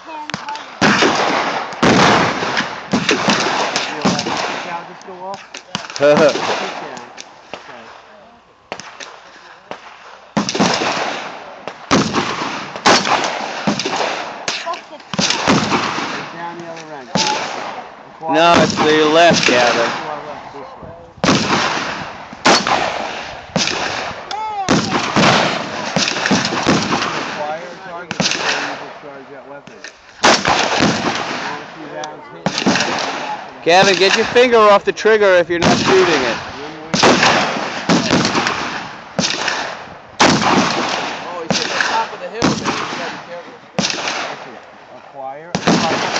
hand target. Just go off? Down the other end. No, it's to your left, Gavin. Acquire a target before you discharge that weapon. Gavin, get your finger off the trigger if you're not shooting it. Oh, he's at the top of the hill, man. You gotta be careful. Acquire a target.